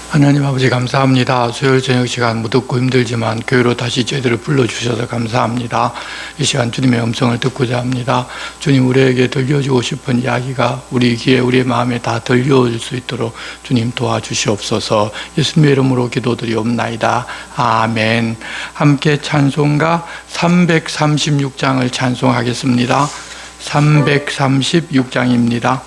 하나님 아버지 감사합니다. 수요일 저녁 시간 무덥고 힘들지만 교회로 다시 저희들을 불러주셔서 감사합니다. 이 시간 주님의 음성을 듣고자 합니다. 주님, 우리에게 들려주고 싶은 이야기가 우리 귀에 우리의 마음에 다 들려올 수 있도록 주님 도와주시옵소서. 예수님의 이름으로 기도드리옵나이다. 아멘. 함께 찬송가 336장을 찬송하겠습니다. 336장입니다.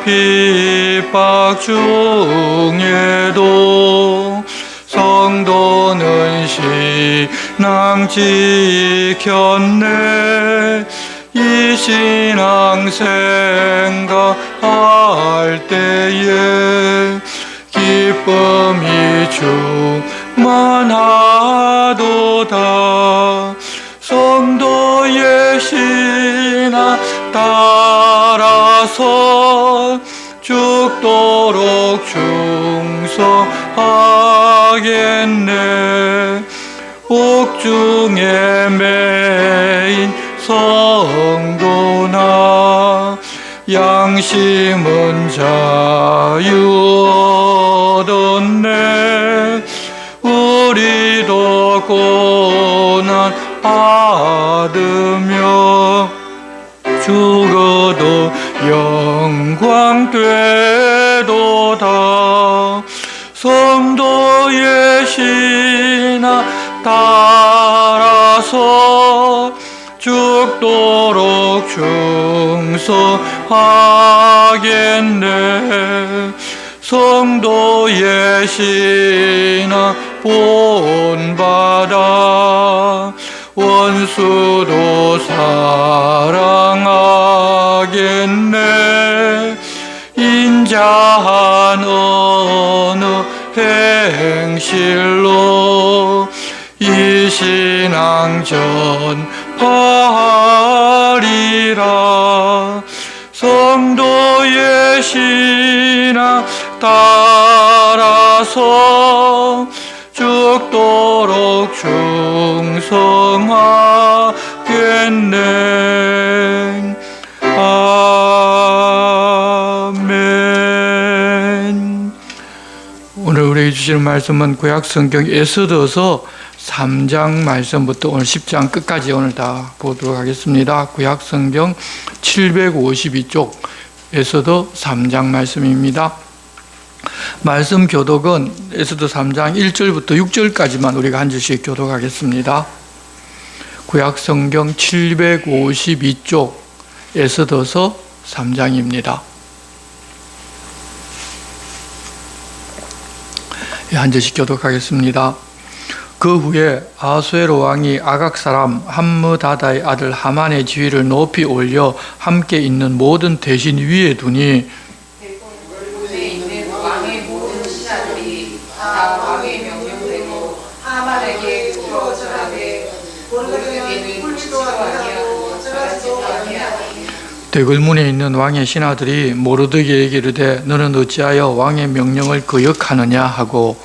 핍박 중에도 성도는 신앙 지켰네. 이 신앙 생각할 때에 기쁨이 충만하도다. 성도의 신앙 따라서 죽도록 충성하겠네. 옥중에 매인 성도나 양심은 자유 얻었네. 우리도 고난 받으며 죽어도 영광 되도다. 성도의 신앙 따라서 죽도록 충성하겠네. 성도의 신앙 본받아 원수도 사랑하겠네. 인자한 어느 행실로 이 신앙 전파하리라. 성도의 신앙 따라서 죽도록 충성하겠네. 아멘. 오늘 우리에게 주시는 말씀은 구약성경 에스더서 3장 말씀부터 오늘 10장 끝까지 오늘 다 보도록 하겠습니다. 구약성경 752쪽 에스더 3장 말씀입니다. 말씀 교독은 에스더 3장 1절부터 6절까지만 우리가 한 절씩 교독하겠습니다. 구약성경 752쪽 에스더서 3장입니다. 한 절씩 교독하겠습니다. 그 후에 아수에로 왕이 아각 사람 함므다다의 아들 하만의 지위를 높이 올려 함께 있는 모든 대신 위에 두니 대궐문에 있는 왕의 신하들이 모르드게에게 이르되 너는 어찌하여 왕의 명령을 거역하느냐 하고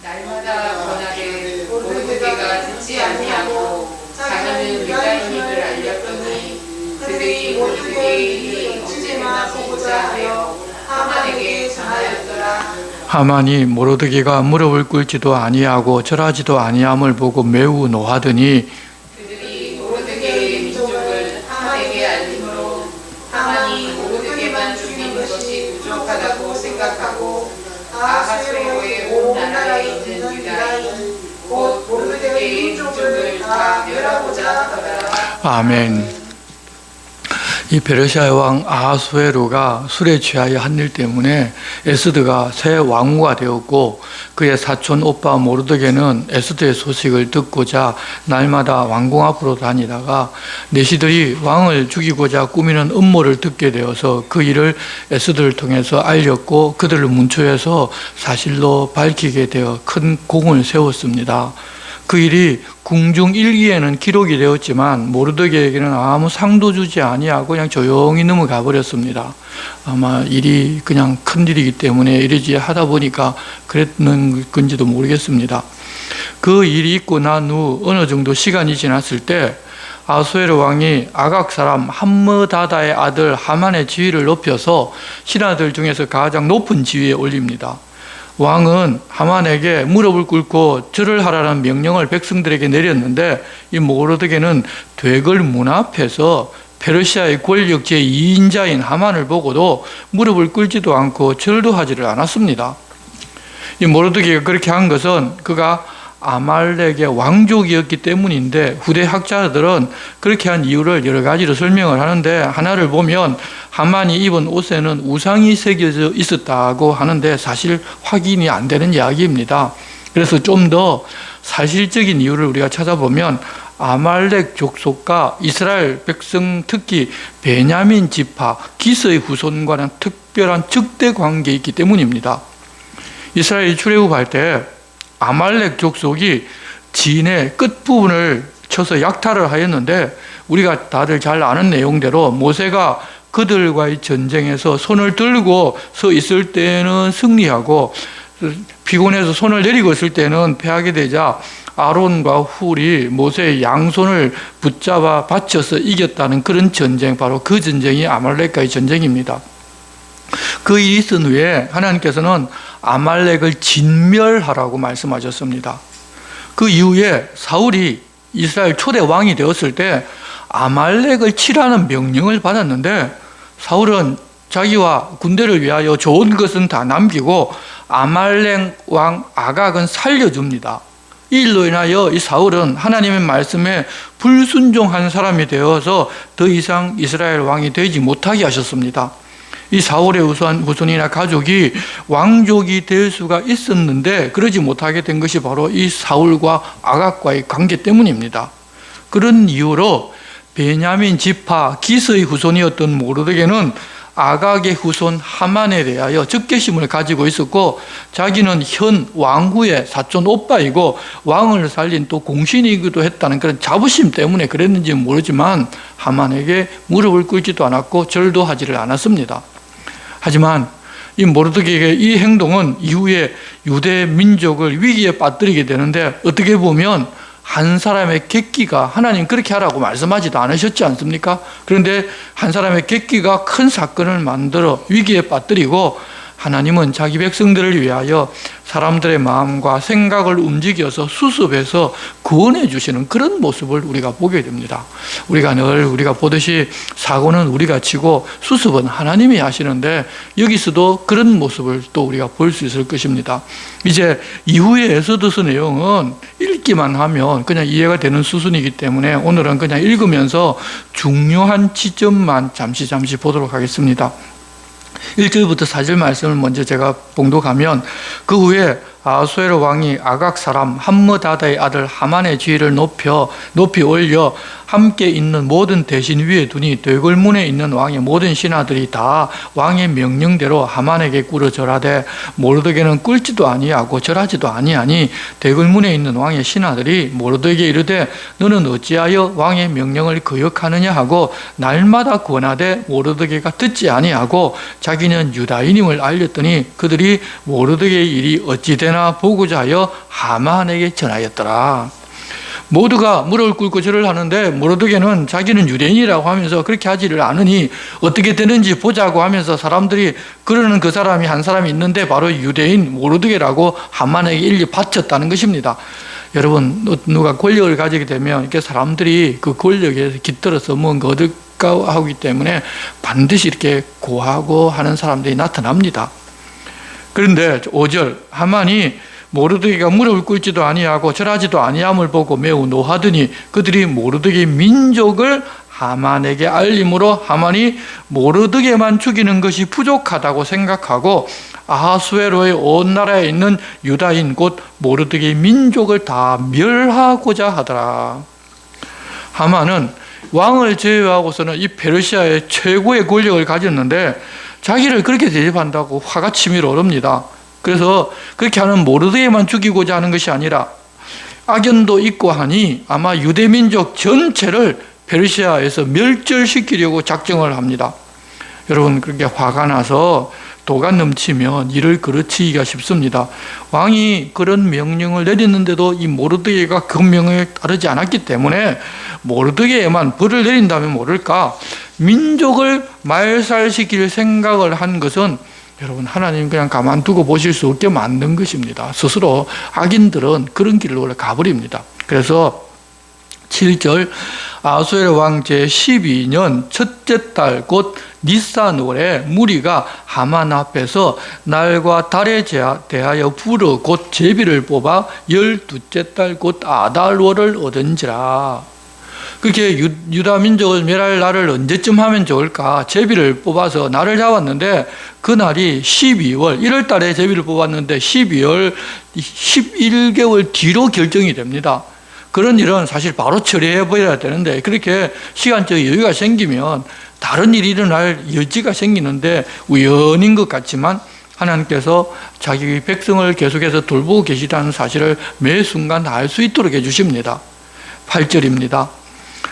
날마다 권하되 모르드게가 듣지 아니하고 자기는 유다인임을 알렸더니 그들이 모르드게의 일이 언제나 보고자 하여 하만에게 전하였더라. 하만이 모르드게가 무릎을 꿇지도 아니하고 절하지도 아니함을 보고 매우 노하더니 그들이 모르드게의 민족을 하만에게 알림으로 하만이 모르드게만 죽인 것이 부족하다고 생각하고 아하스웨로의 온 나라에 있는 유다인 곧 모르드게의 민족을 다 멸하고자 하더라. 아멘. 이 페르시아의 왕 아하수에로가 술에 취하여 한 일 때문에 에스더가 새 왕후가 되었고 그의 사촌 오빠 모르드게는 에스더의 소식을 듣고자 날마다 왕궁 앞으로 다니다가 내시들이 왕을 죽이고자 꾸미는 음모를 듣게 되어서 그 일을 에스더를 통해서 알렸고 그들을 문초해서 사실로 밝히게 되어 큰 공을 세웠습니다. 그 일이 궁중 일기에는 기록이 되었지만 모르드게에게는 아무 상도 주지 아니하고 그냥 조용히 넘어가 버렸습니다. 아마 일이 그냥 큰 일이기 때문에 이러지 하다 보니까 그랬는 건지도 모르겠습니다. 그 일이 있고 난 후 어느 정도 시간이 지났을 때 아수에르 왕이 아각 사람 함므다다의 아들 하만의 지위를 높여서 신하들 중에서 가장 높은 지위에 올립니다. 왕은 하만에게 무릎을 꿇고 절을 하라는 명령을 백성들에게 내렸는데 이 모르드게는 되걸 문 앞에서 페르시아의 권력 제2인자인 하만을 보고도 무릎을 꿇지도 않고 절도 하지를 않았습니다. 이 모르드게가 그렇게 한 것은 그가 아말렉의 왕족이었기 때문인데 후대 학자들은 그렇게 한 이유를 여러 가지로 설명을 하는데 하나를 보면 하만이 입은 옷에는 우상이 새겨져 있었다고 하는데 사실 확인이 안 되는 이야기입니다. 그래서 좀 더 사실적인 이유를 우리가 찾아보면 아말렉 족속과 이스라엘 백성 특히 베냐민 지파 기스의 후손과는 특별한 적대 관계에 있기 때문입니다. 이스라엘이 출애굽할 때 아말렉 족속이 진의 끝부분을 쳐서 약탈을 하였는데 우리가 다들 잘 아는 내용대로 모세가 그들과의 전쟁에서 손을 들고 서 있을 때는 승리하고 피곤해서 손을 내리고 있을 때는 패하게 되자 아론과 훌이 모세의 양손을 붙잡아 받쳐서 이겼다는 그런 전쟁, 바로 그 전쟁이 아말렉과의 전쟁입니다. 그 일이 있은 후에 하나님께서는 아말렉을 진멸하라고 말씀하셨습니다. 그 이후에 사울이 이스라엘 초대 왕이 되었을 때 아말렉을 치라는 명령을 받았는데 사울은 자기와 군대를 위하여 좋은 것은 다 남기고 아말렉 왕 아각은 살려줍니다. 이 일로 인하여 이 사울은 하나님의 말씀에 불순종한 사람이 되어서 더 이상 이스라엘 왕이 되지 못하게 하셨습니다. 이 사울의 후손이나 가족이 왕족이 될 수가 있었는데 그러지 못하게 된 것이 바로 이 사울과 아각과의 관계 때문입니다. 그런 이유로 베냐민 지파 기스의 후손이었던 모르드게는 아각의 후손 하만에 대하여 적개심을 가지고 있었고 자기는 현 왕후의 사촌 오빠이고 왕을 살린 또 공신이기도 했다는 그런 자부심 때문에 그랬는지 모르지만 하만에게 무릎을 꿇지도 않았고 절도 하지를 않았습니다. 하지만 이 모르드게의 이 행동은 이후에 유대 민족을 위기에 빠뜨리게 되는데 어떻게 보면 한 사람의 객기가, 하나님 그렇게 하라고 말씀하지도 않으셨지 않습니까? 그런데 한 사람의 객기가 큰 사건을 만들어 위기에 빠뜨리고 하나님은 자기 백성들을 위하여 사람들의 마음과 생각을 움직여서 수습해서 구원해 주시는 그런 모습을 우리가 보게 됩니다. 우리가 늘 우리가 보듯이 사고는 우리가 치고 수습은 하나님이 하시는데 여기서도 그런 모습을 또 우리가 볼 수 있을 것입니다. 이제 이후의 에스더서 내용은 읽기만 하면 그냥 이해가 되는 수준이기 때문에 오늘은 그냥 읽으면서 중요한 지점만 잠시 보도록 하겠습니다. 1절부터 4절 말씀을 먼저 제가 봉독하면 그 후에 아수에르 왕이 아각 사람 함므다다의 아들 하만의 지위를 높이 올려 함께 있는 모든 대신 위에 두니 되골문에 있는 왕의 모든 신하들이 다 왕의 명령대로 하만에게 꿇어 절하되 모르드게는 꿇지도 아니하고 절하지도 아니하니 되골문에 있는 왕의 신하들이 모르드게에게 이르되 너는 어찌하여 왕의 명령을 거역하느냐 하고 날마다 권하되 모르드게가 듣지 아니하고 자기는 유다인임을 알렸더니 그들이 모르드게의 일이 어찌 되나 보고자 하여 하만에게 전하였더라. 모두가 무릎을 꿇고 절을 하는데 모르드게는 자기는 유대인이라고 하면서 그렇게 하지를 않으니 어떻게 되는지 보자고 하면서 사람들이 그러는 그 사람이 한 사람이 있는데 바로 유대인 모르드게라고 하만에게 일리 바쳤다는 것입니다. 여러분, 누가 권력을 가지게 되면 이렇게 사람들이 그 권력에 깃들어서 뭔가 얻을까 하기 때문에 반드시 이렇게 고하고 하는 사람들이 나타납니다. 그런데 5절 하만이 모르드게가 무릎을 꿇지도 아니하고 절하지도 아니함을 보고 매우 노하더니 그들이 모르드게 민족을 하만에게 알림으로 하만이 모르드게만 죽이는 것이 부족하다고 생각하고 아하수에로의 온 나라에 있는 유다인 곧 모르드게 민족을 다 멸하고자 하더라. 하만은 왕을 제외하고서는 이 페르시아의 최고의 권력을 가졌는데 자기를 그렇게 대접한다고 화가 치밀어 오릅니다. 그래서 그렇게 하는 모르드게만 죽이고자 하는 것이 아니라 악연도 있고 하니 아마 유대민족 전체를 페르시아에서 멸절시키려고 작정을 합니다. 여러분, 그렇게 화가 나서 도가 넘치면 이를 그르치기가 쉽습니다. 왕이 그런 명령을 내렸는데도 이 모르드게가 그 명령에 따르지 않았기 때문에 모르드게에만 벌을 내린다면 모를까, 민족을 말살시킬 생각을 한 것은 여러분, 하나님 그냥 가만두고 보실 수 없게 만든 것입니다. 스스로 악인들은 그런 길로 가버립니다. 그래서 7절, 아수에르 왕 제12년 첫째 달 곧 니산월에 무리가 하만 앞에서 날과 달에 대하여 불어 곧 제비를 뽑아 12째 달 곧 아달월을 얻은지라. 그렇게 유다 민족을 멸할 날을 언제쯤 하면 좋을까? 제비를 뽑아서 날을 잡았는데 그 날이 12월 1월 달에 제비를 뽑았는데 12월 11개월 뒤로 결정이 됩니다. 그런 일은 사실 바로 처리해 버려야 되는데 그렇게 시간적 여유가 생기면 다른 일이 일어날 여지가 생기는데 우연인 것 같지만 하나님께서 자기 백성을 계속해서 돌보고 계시다는 사실을 매 순간 알 수 있도록 해주십니다. 8절입니다.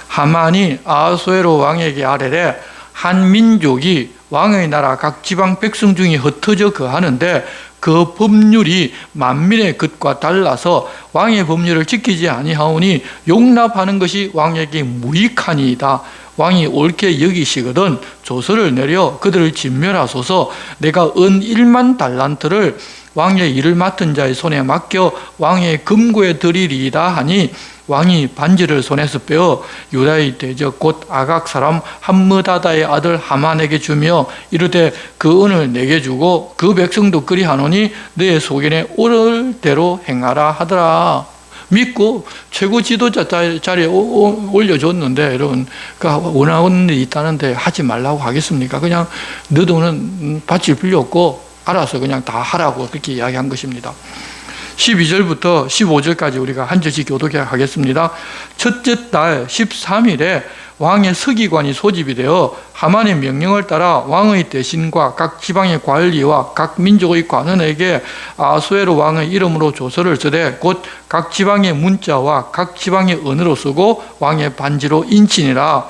하만이 아수에로 왕에게 아뢰되 한 민족이 왕의 나라 각 지방 백성 중에 흩어져 거하는데 그 법률이 만민의 것과 달라서 왕의 법률을 지키지 아니하오니 용납하는 것이 왕에게 무익하니이다. 왕이 옳게 여기시거든 조서를 내려 그들을 진멸하소서. 내가 은 1만 달란트를 왕의 일을 맡은 자의 손에 맡겨 왕의 금고에 드리리이다 하니 왕이 반지를 손에서 빼어 유다의 대적 곧 아각 사람 함므다다의 아들 하만에게 주며 이르되 그 은을 내게 주고 그 백성도 그리하노니 너의 소견에 옳을 대로 행하라 하더라. 믿고 최고 지도자 자리에 올려줬는데 여러분, 원하는 일이 있다는데 하지 말라고 하겠습니까? 그냥 너 돈은 바칠 필요 없고 알아서 그냥 다 하라고 그렇게 이야기한 것입니다. 12절부터 15절까지 우리가 한 절씩 교독하겠습니다. 첫째 달 13일에 왕의 서기관이 소집이 되어 하만의 명령을 따라 왕의 대신과 각 지방의 관리와 각 민족의 관원에게 아수에로 왕의 이름으로 조서를 쓰되 곧 각 지방의 문자와 각 지방의 언어로 쓰고 왕의 반지로 인치니라.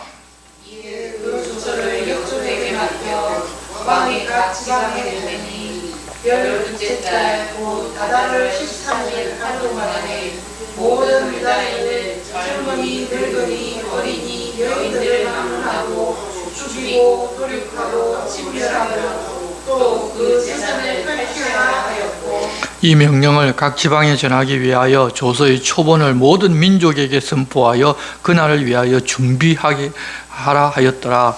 이에 그 조서를 역조에게 맡겨 왕이 각 지방에 내니 12째 달 곧 아달월 13일 한동안에 모든 유다인은 젊은이 늙은이 어린이 여인들을 막론하고 죽이고 도륙하고 진멸하고 또 그 재산을 펼쳐야 하였고, 이 명령을 각 지방에 전하기 위하여 조서의 초본을 모든 민족에게 선포하여 그날을 위하여 준비하게 하라 하였더라.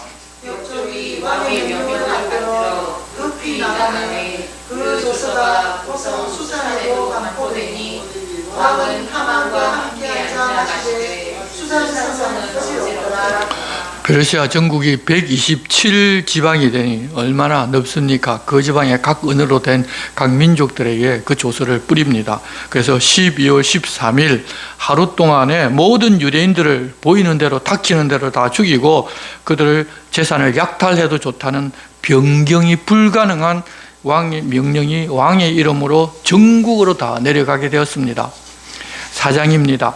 역족이 왕의 명령을 받들어 급히 나가매 그 조서가 도성 수산에도 반포되니 왕은 하만과 함께 앉아 마시되 수산산성은 끝이 없더라. 페르시아 전국이 127지방이 되니 얼마나 넓습니까? 그 지방에 각 언어로 된 각 민족들에게 그 조서를 뿌립니다. 그래서 12월 13일 하루 동안에 모든 유대인들을 보이는 대로 닥치는 대로 다 죽이고 그들을 재산을 약탈해도 좋다는 변경이 불가능한 왕의 명령이 왕의 이름으로 전국으로 다 내려가게 되었습니다. 사장입니다.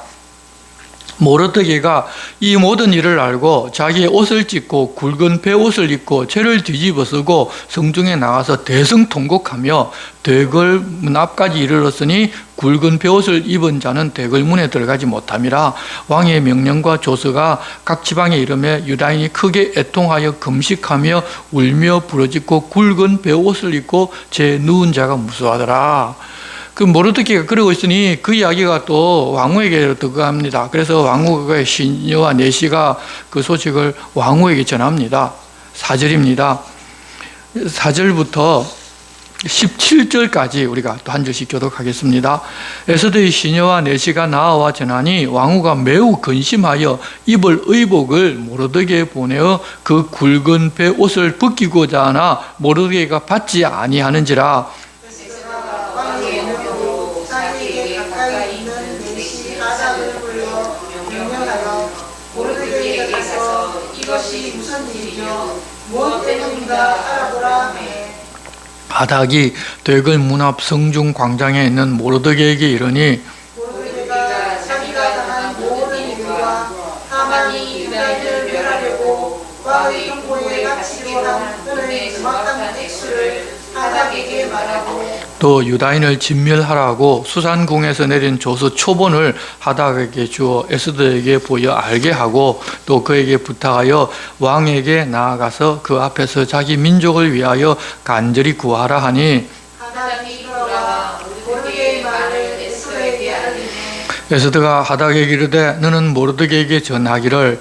모르드게가 이 모든 일을 알고 자기의 옷을 찢고 굵은 베옷을 입고 죄를 뒤집어 쓰고 성중에 나가서 대성통곡하며 대궐문 앞까지 이르렀으니 굵은 베옷을 입은 자는 대궐문에 들어가지 못함이라. 왕의 명령과 조서가 각 지방에 이르매 유다인이 크게 애통하여 금식하며 울며 부르짖고 굵은 베옷을 입고 제 누운 자가 무수하더라. 그 모르드게가 그러고 있으니 그 이야기가 또 왕후에게 들어갑니다. 그래서 왕후의 시녀와 내시가 그 소식을 왕후에게 전합니다. 4절입니다. 4절부터 17절까지 우리가 또 한 절씩 교독하겠습니다. 에스더의 시녀와 내시가 나와 전하니 왕후가 매우 근심하여 입을 의복을 모르드게에 보내어 그 굵은 배 옷을 벗기고자 하나 모르드게가 받지 아니하는지라. 이것이 무슨 일이며 무엇 때문인가 알아보라 하매 하닥이 대궐 문 앞 성중 광장에 있는 모르드게에게 이르니 모르드게가 바치기로 그는 정확한 액수를 하닥에게 말하고 또 유다인을 진멸하라고 수산궁에서 내린 조서 초본을 하닥에게 주어 에스더에게 보여 알게 하고 또 그에게 부탁하여 왕에게 나아가서 그 앞에서 자기 민족을 위하여 간절히 구하라 하니 하닥이 돌아와 모르게의 말을 에스더에게 알리니 에스더가 하닥에게 이르되 너는 모르드게에게 전하기를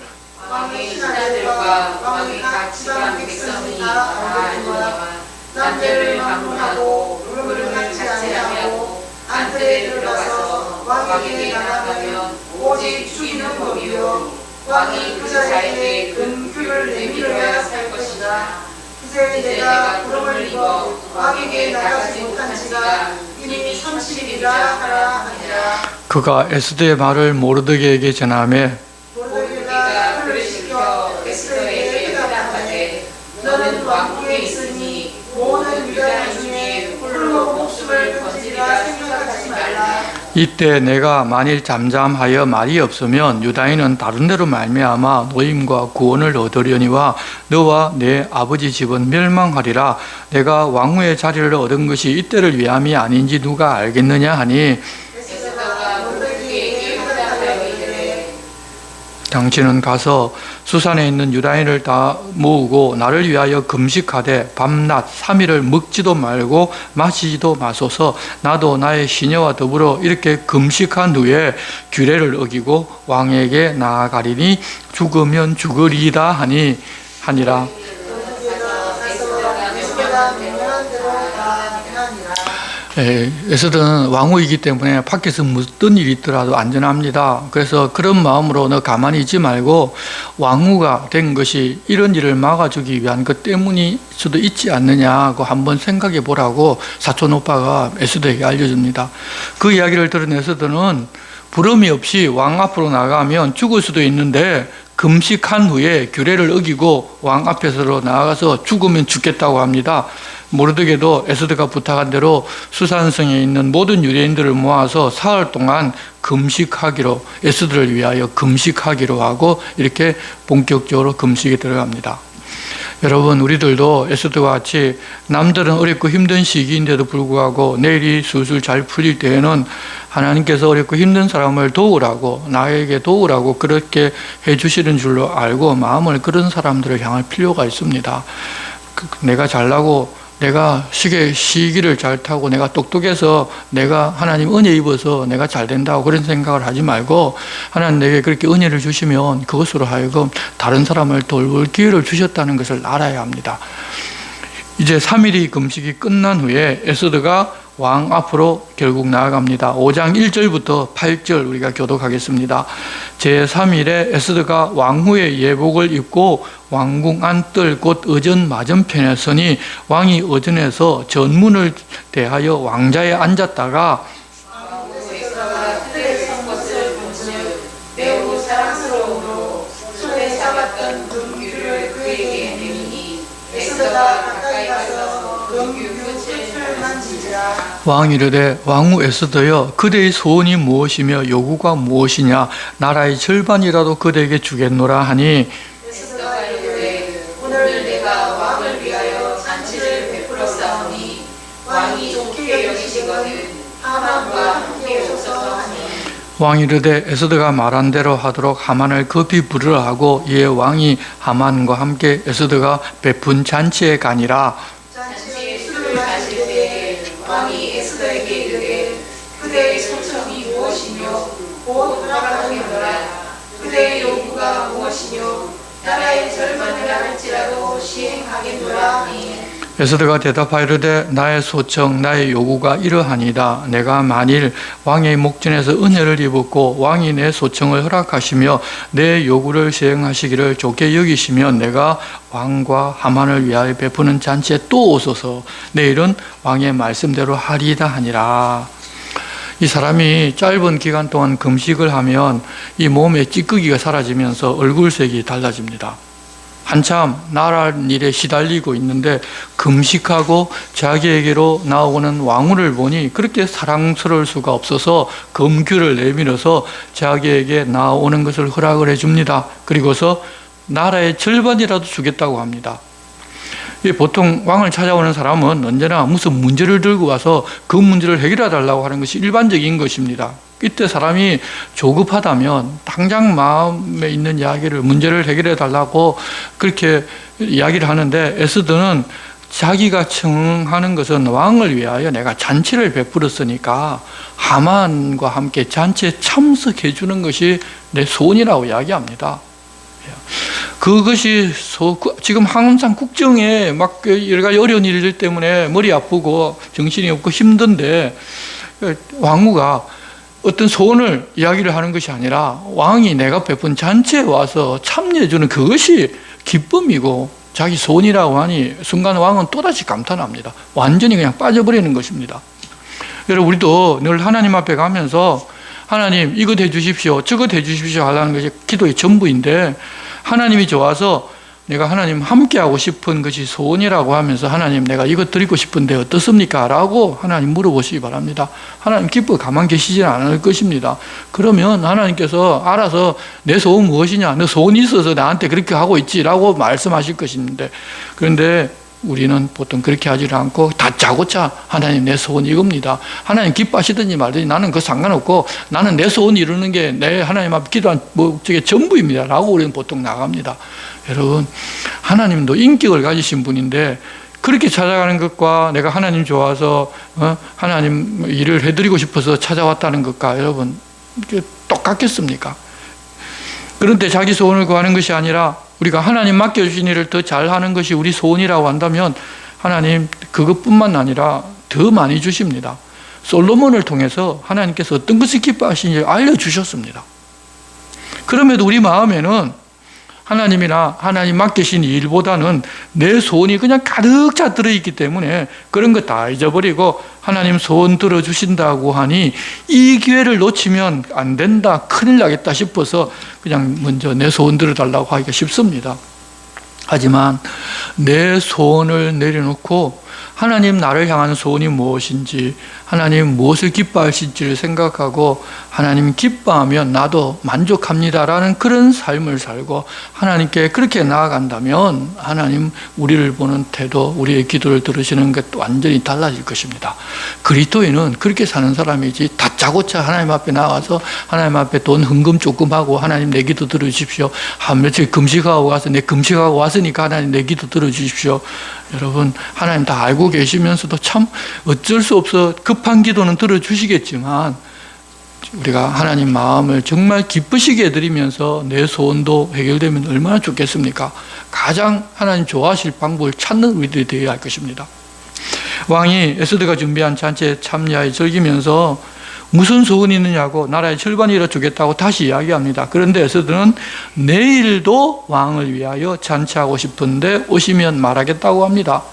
왕의 신하들과 왕의 각 지방 백성이 다 알거니와 남들을 방문하고 물을 갖지 아니하고 안뜰에 들어가서 왕에게 나아가면 오직 죽이는 법이요 왕이 그 자에게 금규를 내밀어야 살 것이다. 이제 내가 부름을 입어 왕에게 나가지 못한 지가 이미 30일이라 하라 하니라. 그가 에스더의 말을 모르드게에게 전하며 모르드게가 그를 시켜 에스더에게 대답하되 너는 왕궁에 있으니 모든 유다인 중에 홀로 목숨을 건지리라 생각하지 말라. 이때 내가 만일 잠잠하여 말이 없으면 유다인은 다른 데로 말미암아 노임과 구원을 얻으려니와 너와 내 아버지 집은 멸망하리라. 내가 왕후의 자리를 얻은 것이 이때를 위함이 아닌지 누가 알겠느냐 하니 에스더가 모르드게에게 대답하여 이르되 당신은 가서 수산에 있는 유다인을 다 모으고 나를 위하여 금식하되 밤낮 3일을 먹지도 말고 마시지도 마소서. 나도 나의 시녀와 더불어 이렇게 금식한 후에 규례를 어기고 왕에게 나아가리니 죽으면 죽으리이다 하니라. 에스더가 명령한 대로 다 행하니라. 에스더는 왕후이기 때문에 밖에서 무슨 일이 있더라도 안전합니다. 그래서 그런 마음으로 너 가만히 있지 말고 왕후가 된 것이 이런 일을 막아주기 위한 것 때문일 수도 있지 않느냐고 한번 생각해 보라고 사촌 오빠가 에스더에게 알려줍니다. 그 이야기를 들은 에스더는 부름이 없이 왕 앞으로 나가면 죽을 수도 있는데 금식한 후에 규례를 어기고 왕 앞에서 나아가서 죽으면 죽겠다고 합니다. 모르드게도 에스더가 부탁한 대로 수산성에 있는 모든 유대인들을 모아서 사흘 동안 금식하기로, 에스더를 위하여 금식하기로 하고 이렇게 본격적으로 금식에 들어갑니다. 여러분, 우리들도 에스더와 같이 남들은 어렵고 힘든 시기인데도 불구하고 내일이 술술 잘 풀릴 때에는 하나님께서 어렵고 힘든 사람을 도우라고, 나에게 도우라고 그렇게 해주시는 줄로 알고 마음을 그런 사람들을 향할 필요가 있습니다. 내가 잘나고 내가 시기를 잘 타고 내가 똑똑해서 내가 하나님 은혜 입어서 내가 잘 된다고 그런 생각을 하지 말고 하나님 내게 그렇게 은혜를 주시면 그것으로 하여금 다른 사람을 돌볼 기회를 주셨다는 것을 알아야 합니다. 이제 3일이 금식이 끝난 후에 에스더가 왕 앞으로 결국 나아갑니다. 5장 1절부터 8절 우리가 교독하겠습니다. 제3일에 에스더가 왕후의 예복을 입고 왕궁 안뜰 곧 의전 맞은편에 서니 왕이 의전에서 전문을 대하여 왕자에 앉았다가 에스더가 그들의 선 것을 본즉 매우 사랑스러움으로 손에 잡았던 금규를 그에게 내미니 에스더가 가까이 가서 금규 끝을 만지지라. 왕이 이르되 왕후 에스더여 그대의 소원이 무엇이며 요구가 무엇이냐 나라의 절반이라도 그대에게 주겠노라 하니 에스더가 이르되 오늘 내가 왕을 위하여 잔치를 베풀었사오니 왕이 좋게 여기시거든 하만과 함께 오소서 하니 왕이 이르되 에스더가 말한 대로 하도록 하만을 급히 부르라 하고 이에 왕이 하만과 함께 에스더가 베푼 잔치에 가니라. 잔치에 술을 마실 때에 왕이 에스더에게 이르되 그대의 소청이 무엇이며 곧 허락하겠노라. 그대의 요구가 무엇이며 나라의 절반을 할지라도 시행하겠노라 하니 에스더가 대답하이르되 나의 소청 나의 요구가 이러하니이다. 내가 만일 왕의 목전에서 은혜를 입었고 왕이 내 소청을 허락하시며 내 요구를 시행하시기를 좋게 여기시면 내가 왕과 하만을 위하여 베푸는 잔치에 또 오소서. 내일은 왕의 말씀대로 하리이다 하니라. 이 사람이 짧은 기간 동안 금식을 하면 이 몸의 찌꺼기가 사라지면서 얼굴색이 달라집니다. 한참 나란 일에 시달리고 있는데 금식하고 자기에게로 나오는 왕후를 보니 그렇게 사랑스러울 수가 없어서 금규를 내밀어서 자기에게 나오는 것을 허락을 해줍니다. 그리고서 나라의 절반이라도 주겠다고 합니다. 보통 왕을 찾아오는 사람은 언제나 무슨 문제를 들고 와서 그 문제를 해결해 달라고 하는 것이 일반적인 것입니다. 이때 사람이 조급하다면 당장 마음에 있는 이야기를, 문제를 해결해 달라고 그렇게 이야기를 하는데, 에스더는 자기가 청하는 것은 왕을 위하여 내가 잔치를 베풀었으니까 하만과 함께 잔치에 참석해 주는 것이 내 소원이라고 이야기합니다. 그것이 지금 항상 국정에 막 여러 가지 어려운 일들 때문에 머리 아프고 정신이 없고 힘든데, 왕후가 어떤 소원을 이야기를 하는 것이 아니라 왕이 내가 베푼 잔치에 와서 참여해 주는 그것이 기쁨이고 자기 소원이라고 하니 순간 왕은 또다시 감탄합니다. 완전히 그냥 빠져버리는 것입니다. 여러분, 우리도 늘 하나님 앞에 가면서 하나님 이것 해주십시오, 저것 해주십시오 하라는 것이 기도의 전부인데, 하나님이 좋아서 내가 하나님 함께하고 싶은 것이 소원이라고 하면서 하나님 내가 이것 드리고 싶은데 어떻습니까? 라고 하나님 물어보시기 바랍니다. 하나님 기뻐 가만 계시지 않을 것입니다. 그러면 하나님께서 알아서 내 소원 무엇이냐, 너 소원이 있어서 나한테 그렇게 하고 있지 라고 말씀하실 것인데, 그런데 우리는 보통 그렇게 하지 않고 다짜고짜 하나님 내 소원 이겁니다, 하나님 기뻐하시든지 말든지 나는 그 상관없고 나는 내 소원 이루는 게 내 하나님 앞에 기도한 목적의 전부입니다 라고 우리는 보통 나갑니다. 여러분, 하나님도 인격을 가지신 분인데 그렇게 찾아가는 것과 내가 하나님 좋아서 하나님 일을 해드리고 싶어서 찾아왔다는 것과 여러분 똑같겠습니까? 그런데 자기 소원을 구하는 것이 아니라 우리가 하나님 맡겨주신 일을 더 잘하는 것이 우리 소원이라고 한다면 하나님 그것뿐만 아니라 더 많이 주십니다. 솔로몬을 통해서 하나님께서 어떤 것을 기뻐하시는지 알려주셨습니다. 그럼에도 우리 마음에는 하나님이나 하나님 맡기신 일보다는 내 소원이 그냥 가득 차 들어있기 때문에 그런 거 다 잊어버리고 하나님 소원 들어주신다고 하니 이 기회를 놓치면 안 된다, 큰일 나겠다 싶어서 그냥 먼저 내 소원 들어달라고 하기가 쉽습니다. 하지만 내 소원을 내려놓고 하나님 나를 향한 소원이 무엇인지, 하나님 무엇을 기뻐하실지를 생각하고 하나님 기뻐하면 나도 만족합니다라는 그런 삶을 살고 하나님께 그렇게 나아간다면 하나님 우리를 보는 태도, 우리의 기도를 들으시는 것 완전히 달라질 것입니다. 그리스도인은 그렇게 사는 사람이지 다짜고짜 하나님 앞에 나와서 하나님 앞에 돈 헌금 조금 하고 하나님 내 기도 들어주십시오, 한 며칠 금식하고 와서 내 금식하고 왔으니까 하나님 내 기도 들어주십시오. 여러분, 하나님 다 알고 계시면서도 참 어쩔 수 없어 급한 기도는 들어주시겠지만 우리가 하나님 마음을 정말 기쁘시게 해드리면서 내 소원도 해결되면 얼마나 좋겠습니까? 가장 하나님 좋아하실 방법을 찾는 우리들이 되어야 할 것입니다. 왕이 에스더가 준비한 잔치에 참여해 즐기면서 무슨 소원이 있느냐고 나라의 절반을 이뤄주겠다고 다시 이야기합니다. 그런데 에스더는 내일도 왕을 위하여 잔치하고 싶은데 오시면 말하겠다고 합니다.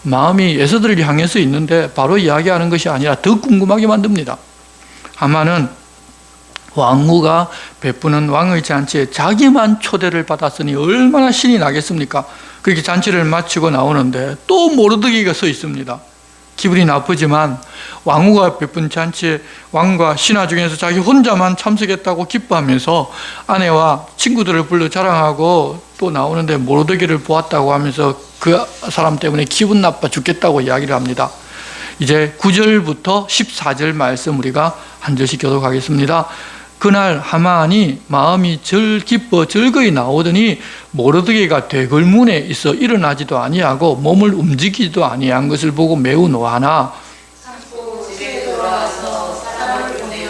마음이 에스더를 향해서 있는데 바로 이야기하는 것이 아니라 더 궁금하게 만듭니다. 하만은 왕후가 베푸는 왕의 잔치에 자기만 초대를 받았으니 얼마나 신이 나겠습니까? 그렇게 잔치를 마치고 나오는데 또 모르드게가 서 있습니다. 기분이 나쁘지만 왕후가 베푼 잔치에 왕과 신하 중에서 자기 혼자만 참석했다고 기뻐하면서 아내와 친구들을 불러 자랑하고 또 나오는데 모르드게를 보았다고 하면서 그 사람 때문에 기분 나빠 죽겠다고 이야기를 합니다. 이제 9절부터 14절 말씀 우리가 한 절씩 교독하겠습니다. 그날 하만이 마음이 기뻐 즐거이 나오더니 모르드게가 대궐문에 있어 일어나지도 아니하고 몸을 움직이지도 아니한 것을 보고 매우 노하나 집에 돌아와서 사람을 보내어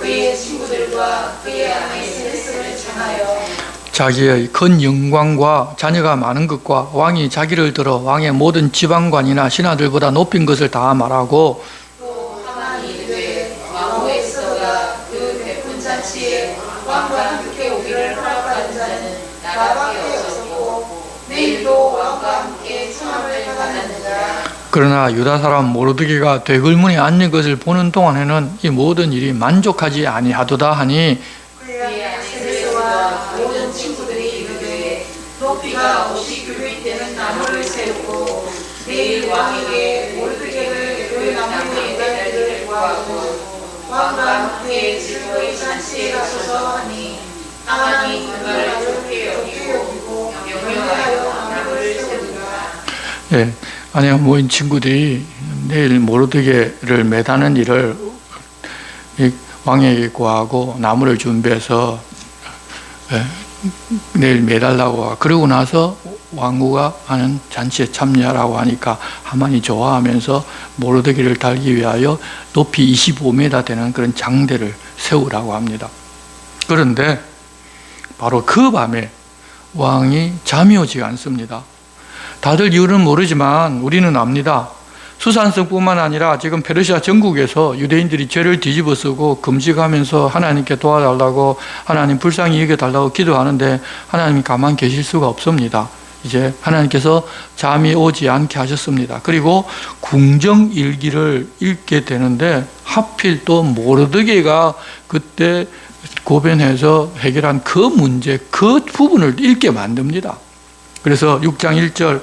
그의 친구들과 그의 아내의 세습을 청하여 자기의 큰 영광과 자녀가 많은 것과 왕이 자기를 들어 왕의 모든 지방관이나 신하들보다 높인 것을 다 말하고 또 하만이 이르되 왕후 에스더가 그 베푼 잔치에 왕과 함께 오기를 허락받은 자는 나밖에 없었고 내일도 왕과 함께 청함을 받았느니라. 그러나 유다 사람 모르드게가 대궐문에 앉는 것을 보는 동안에는 이 모든 일이 만족하지 아니하도다 하니 그의 아내 세례와 모든 친구들이 이르되 높이가 50규빗 되는 나무를 세우고 내일 왕에게 모르드게를 그 나무에 매달리기를 구하고 왕과 함께 즐거이 잔치에 가소서 하니 하만이 그날을 좋게 여기고 명령하여 나무를 세우니라. 예, 아내가 모인 친구들이 내일 모르드게를 매다는 일을 왕에게 구하고 나무를 준비해서 내일 매달라고. 그러고 나서 왕후가 하는 잔치에 참여하라고 하니까 하만이 좋아하면서 모르드게를 달기 위하여 높이 25m 되는 그런 장대를 세우라고 합니다. 그런데 바로 그 밤에 왕이 잠이 오지 않습니다. 다들 이유는 모르지만 우리는 압니다. 수산성뿐만 아니라 지금 페르시아 전국에서 유대인들이 죄를 뒤집어쓰고 금식하면서 하나님께 도와달라고, 하나님 불쌍히 여겨달라고 기도하는데 하나님이 가만 계실 수가 없습니다. 이제 하나님께서 잠이 오지 않게 하셨습니다. 그리고 궁정일기를 읽게 되는데 하필 또 모르드게가 그때 고변해서 해결한 그 문제, 그 부분을 읽게 만듭니다. 그래서 6장 1절,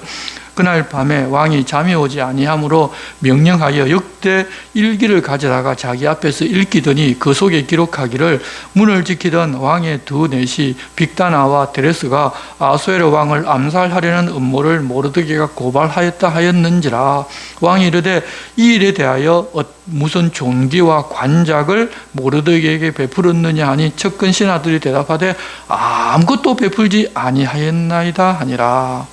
그날 밤에 왕이 잠이 오지 아니하므로 명령하여 역대 일기를 가져다가 자기 앞에서 읽히더니 그 속에 기록하기를, 문을 지키던 왕의 두 넷이 빅다나와 데레스가 아수에르 왕을 암살하려는 음모를 모르드게가 고발하였다 하였는지라. 왕이 이르되 이 일에 대하여 무슨 존귀와 관작을 모르드게에게 베풀었느냐 하니 측근 신하들이 대답하되 아무것도 베풀지 아니하였나이다 하니라.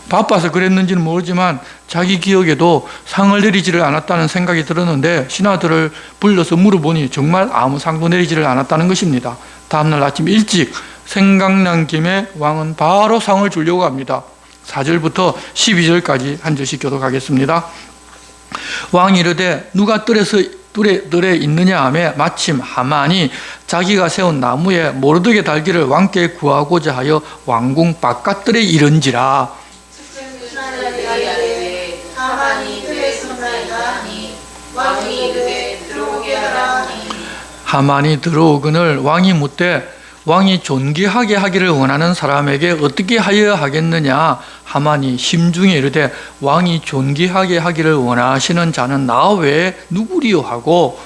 바빠서 그랬는지는 모르지만 자기 기억에도 상을 내리지를 않았다는 생각이 들었는데 신하들을 불러서 물어보니 정말 아무 상도 내리지를 않았다는 것입니다. 다음날 아침 일찍 생각난 김에 왕은 바로 상을 주려고 합니다. 4절부터 12절까지 한 절씩 교독하겠습니다. 왕이 이르되 누가 뜰에 있느냐 하며 마침 하만이 자기가 세운 나무에 모르드게 달기를 왕께 구하고자 하여 왕궁 바깥뜰에 이른지라. 하만이 들어오거늘 왕이 묻되 왕이 존귀하게 하기를 원하는 사람에게 어떻게 하여야 하겠느냐. 하만이 심중에 이르되 왕이 존귀하게 하기를 원하시는 자는 나 외에 누구리요 하고,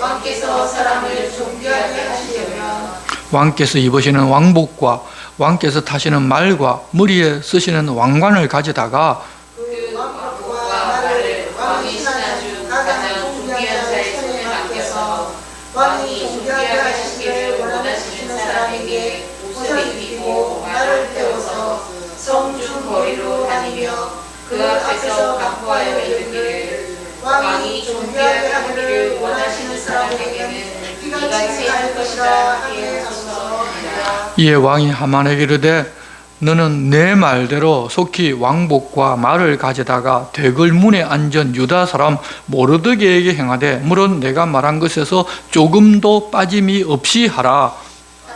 왕께서 사람을 존귀하게 하시려면 왕께서 입으시는 왕복과 왕께서 타시는 말과 머리에 쓰시는 왕관을 가져다가 그 왕복과 말을 왕이 신하중 가장 존귀한 자의 손에 맡겨서 왕이 존귀하게 하시기를 원하시는 사람에게 옷을 입히고 말을 태워서 성중 거리로 다니며 그 앞에서 강포하여 이르기를, 왕이 존귀하게 하기를 원하시는 사람에게는 이같이 할 것이라 하게 하소서. 이에 왕이 하만에게 이르되 너는 내 말대로 속히 왕복과 말을 가져다가 대궐 문에 앉은 유다 사람 모르드게에게 행하되 물론 내가 말한 것에서 조금도 빠짐이 없이 하라.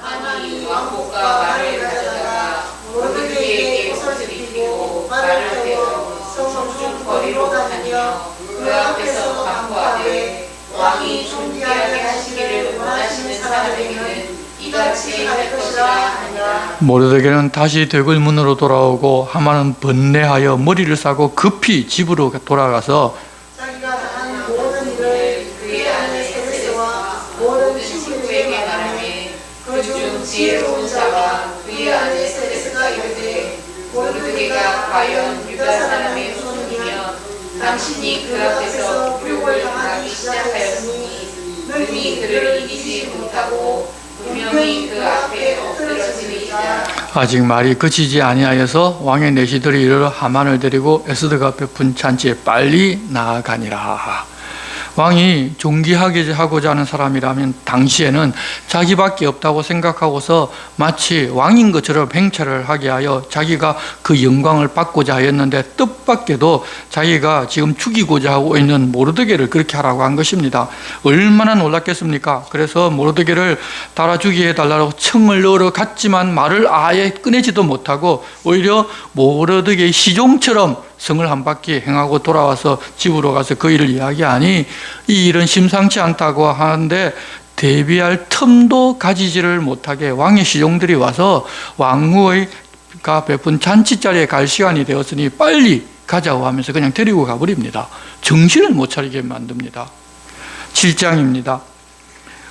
하만이 왕복과 말을 가져다가 모르드게에게 옷을 입히고 말을 태워 성중 거리로 다니며 그 앞에서 강구하되 왕이 존귀하게 하시기를 원하시는 사람에게는 이같이 할 것이라 하니라. 모르드게는 다시 대궐 문으로 돌아오고 하만은 번뇌하여 머리를 싸고 급히 집으로 돌아가서 자기가 한 모든 일을 그의 아내 세세와 모든 친구에게 말하매 그중 지혜로운 자가 그의 아내 세세가 이르되 모르드게가 과연 유다 사람의 손이며 당신이 그 앞에서 굴욕을 당하기 시작하였으니 능히 그를 이기지 못하고 분명히 그 앞에 엎드러지리이다. 아직 말이 그치지 아니하여서 왕의 내시들이 이르러 하만을 데리고 에스더가 베푼 잔치에 빨리 나아가니라. 왕이 존귀하게 하고자 하는 사람이라면 당시에는 자기밖에 없다고 생각하고서 마치 왕인 것처럼 행차를 하게 하여 자기가 그 영광을 받고자 하였는데 뜻밖에도 자기가 지금 죽이고자 하고 있는 모르드게를 그렇게 하라고 한 것입니다. 얼마나 놀랐겠습니까? 그래서 모르드게를 달아주게 해달라고 청을 넣으러 갔지만 말을 아예 꺼내지도 못하고 오히려 모르드게의 시종처럼 성을 한 바퀴 행하고 돌아와서 집으로 가서 그 일을 이야기하니 이 일은 심상치 않다고 하는데 대비할 틈도 가지지를 못하게 왕의 시종들이 와서 왕후가 베푼 잔치자리에 갈 시간이 되었으니 빨리 가자고 하면서 그냥 데리고 가버립니다. 정신을 못 차리게 만듭니다. 7장입니다.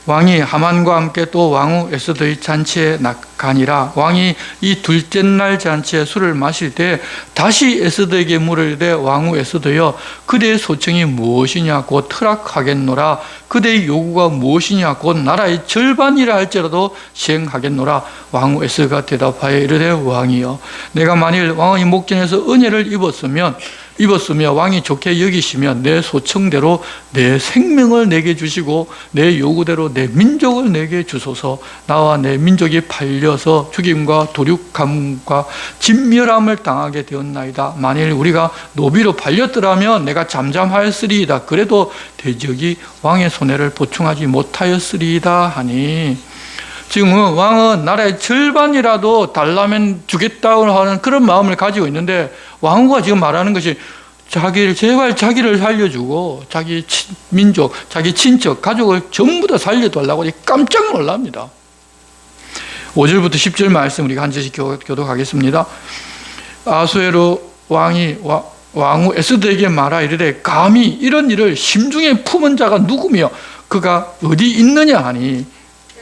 왕이 하만과 함께 또 왕후 에스더의 잔치에 가니라. 왕이 이 둘째 날 잔치에 술을 마실 때 다시 에스더에게 물으되 왕후 에스더여 그대의 소청이 무엇이냐 곧 허락하겠노라. 그대의 요구가 무엇이냐 곧 나라의 절반이라 할지라도 시행하겠노라. 왕후 에스더가 대답하여 이르되 왕이여 내가 만일 왕의 목전에서 은혜를 입었으며 왕이 좋게 여기시면 내 소청대로 내 생명을 내게 주시고 내 요구대로 내 민족을 내게 주소서. 나와 내 민족이 팔려서 죽임과 도륙함과 진멸함을 당하게 되었나이다. 만일 우리가 노비로 팔렸더라면 내가 잠잠하였으리이다. 그래도 대적이 왕의 손해를 보충하지 못하였으리이다 하니, 지금 왕은 나라의 절반이라도 달라면 주겠다고 하는 그런 마음을 가지고 있는데, 왕후가 지금 말하는 것이 제발 자기를 살려주고 자기 민족, 자기 친척, 가족을 전부 다 살려달라고 깜짝 놀랍니다. 5절부터 10절 말씀 우리가 한 절씩 교독하겠습니다. 아수에로 왕이 왕후 에스더에게 말하 이르되 감히 이런 일을 심중에 품은 자가 누구며 그가 어디 있느냐 하니,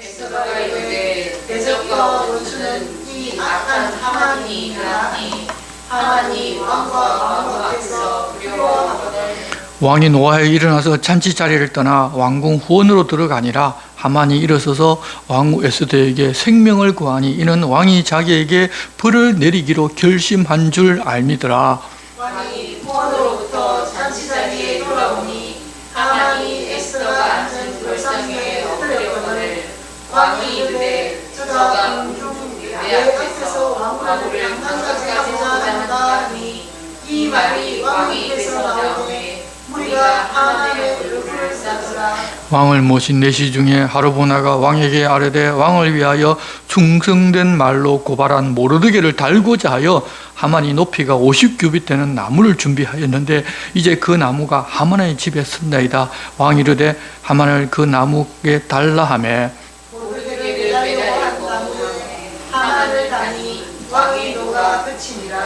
에스더가 이르되 대적과 원수는 이 악한 하만이 하나니 하만이 왕과 왕후 앞에서 두려워하거든. 왕이 노하에 일어나서 잔치 자리를 떠나 왕궁 후원으로 들어가니라. 하만이 일어서서 왕후 에스더에게 생명을 구하니 이는 왕이 자기에게 벌을 내리기로 결심한 줄 알미더라. 왕이 후원으로부터 잔치 자리에 돌아오니 하만이 에스더가 앉은 돌상 위에 엎드렸거늘. 왕이 이르되 저가 궁중 내 앞에서 왕후를 한 가지까지 보자 하니, 이 말이 왕의 입에서 나오되 무리가 하만의 얼굴을 싸더라. 왕을 모신 내시 중에 하르보나가 왕에게 아뢰되 왕을 위하여 충성된 말로 고발한 모르드게를 달고자 하여 하만이 높이가 50규빗 되는 나무를 준비하였는데 이제 그 나무가 하만의 집에 선다이다. 왕이 이르되 하만을 그 나무에 달라 하매 모르드게를 매달고 하만을 다니 왕의 노가 그치니라.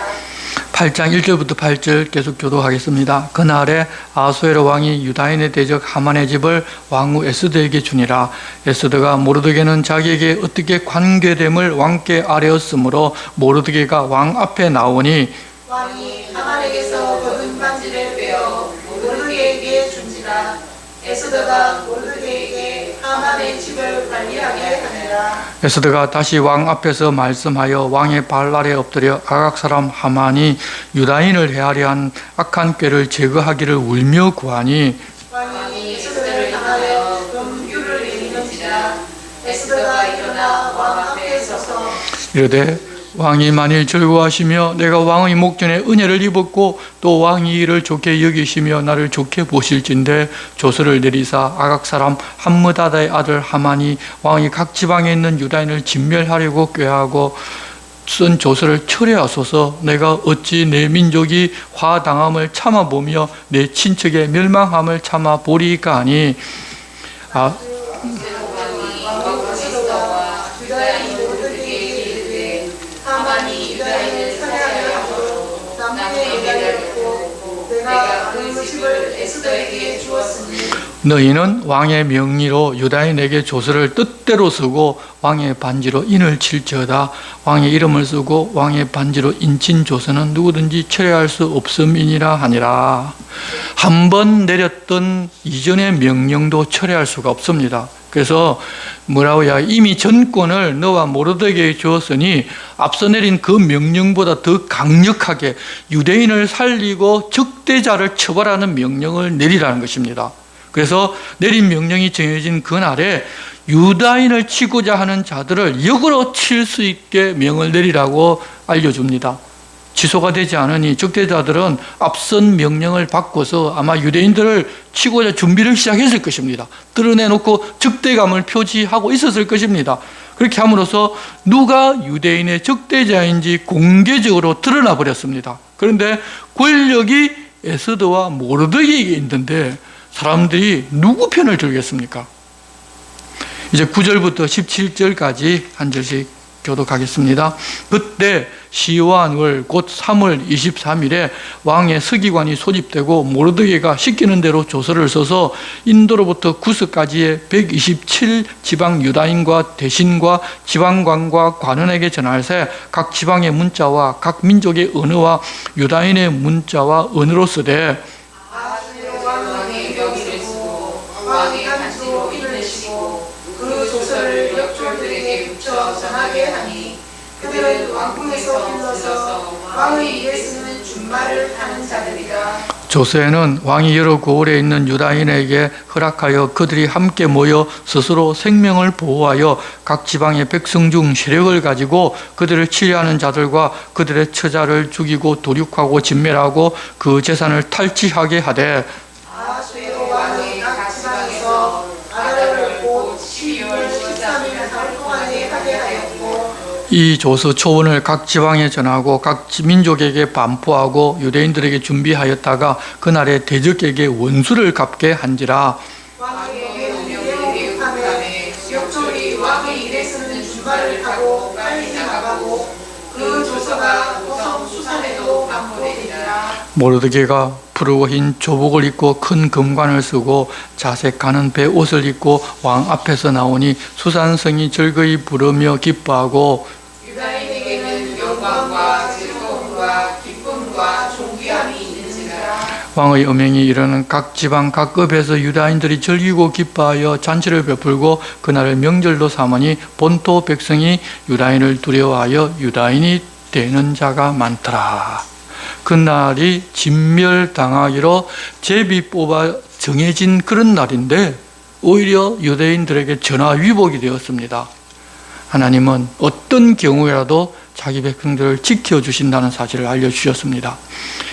8장 1절부터 8절 계속 교도하겠습니다. 그날에 아수에로 왕이 유다인의 대적 하만의 집을 왕후 에스더에게 주니라. 에스더가 모르드게는 자기에게 어떻게 관계됨을 왕께 아뢰었으므로 모르드게가 왕 앞에 나오니 왕이 하만에게서 거둔 반지를 빼어 모르드게에게 준지라. 에스더가 모르드게에게 하만의 집을 관리하게 하니라. 에스더가 다시 왕 앞에서 말씀하여 왕의 발 아래 엎드려 아각 사람 하만이 유다인을 해하려 한 악한 꾀를 제거하기를 울며 구하니, 왕이 에스더를 향하여 금규를 내리는지라. 에스더가 일어나 왕 앞에 서서 이르되 왕이 만일 즐거워하시며 내가 왕의 목전에 은혜를 입었고 또 왕이 이를 좋게 여기시며 나를 좋게 보실진대 조서를 내리사 아각 사람 함므다다의 아들 하만이 왕이 각 지방에 있는 유다인을 진멸하려고 꾀하고 쓴 조서를 철회하소서. 내가 어찌 내 민족이 화당함을 참아보며 내 친척의 멸망함을 참아보리까 하니, 하만이 유다인을 살해하려 하고 나무에 매달렸고 내가 그 집을 에스더에게 주었으니 너희는 왕의 명의로 유다인에게 조서를 뜻대로 쓰고 왕의 반지로 인을 칠지어다. 왕의 이름을 쓰고 왕의 반지로 인친 조서는 누구든지 철회할 수 없음이니라 하니라. 한 번 내렸던 이전의 명령도 철회할 수가 없습니다. 그래서 뭐라고야, 이미 전권을 너와 모르드게에 주었으니 앞서 내린 그 명령보다 더 강력하게 유대인을 살리고 적대자를 처벌하는 명령을 내리라는 것입니다. 그래서 내린 명령이 정해진 그날에 유다인을 치고자 하는 자들을 역으로 칠 수 있게 명을 내리라고 알려줍니다. 취소가 되지 않으니 적대자들은 앞선 명령을 바꿔서 아마 유대인들을 치고자 준비를 시작했을 것입니다. 드러내놓고 적대감을 표시하고 있었을 것입니다. 그렇게 함으로써 누가 유대인의 적대자인지 공개적으로 드러나 버렸습니다. 그런데 권력이 에스더와 모르드게에게 있는데 사람들이 누구 편을 들겠습니까? 이제 9절부터 17절까지 한 절씩 교독하겠습니다. 그때 시완월 곧 3월 23일에 왕의 서기관이 소집되고 모르드게가 시키는 대로 조서를 써서 인도로부터 구스까지의 127 지방 유다인과 대신과 지방관과 관원에게 전할세 각 지방의 문자와 각 민족의 언어와 유다인의 문자와 언어로 쓰되 왕의 명의를 쓰고 왕의 간지로 읽으시고 그 조서를 역졸들에게 붙여 전하게 하니 그들은 왕궁에서 길러서 왕의 입에 쓰는 준말을 하는 자들이라. 조서에는 왕이 여러 고을에 있는 유다인에게 허락하여 그들이 함께 모여 스스로 생명을 보호하여 각 지방의 백성 중 세력을 가지고 그들을 치려하는 자들과 그들의 처자를 죽이고 도륙하고 진멸하고 그 재산을 탈취하게 하되 아수에로 왕이 각 지방에서 아달을 곧 12월 13일 하루 동안에 하게 하였고 이 조서 초원을 각 지방에 전하고 각 민족에게 반포하고 유대인들에게 준비하였다가 그날에 대적에게 원수를 갚게 한지라. 왕에게 명령에게 요구하매 역졸이 왕의 일에 쓰는 준말을 하고 빨리 나가고 그 조서가 고성 수산에도 반포되리라. 모르드게가 푸르고 흰 조복을 입고 큰 금관을 쓰고 자색 가는 배 옷을 입고 왕 앞에서 나오니 수산성이 즐거이 부르며 기뻐하고 유다인에게는 영광과 즐거움과 기쁨과 존귀함이 있는지라. 왕의 음행이 이르는 각 지방 각 급에서 유다인들이 즐기고 기뻐하여 잔치를 베풀고 그날을 명절로 삼으니 본토 백성이 유다인을 두려워하여 유다인이 되는 자가 많더라. 그날이 진멸당하기로 제비 뽑아 정해진 그런 날인데 오히려 유대인들에게 전화위복이 되었습니다. 하나님은 어떤 경우라도 자기 백성들을 지켜주신다는 사실을 알려주셨습니다.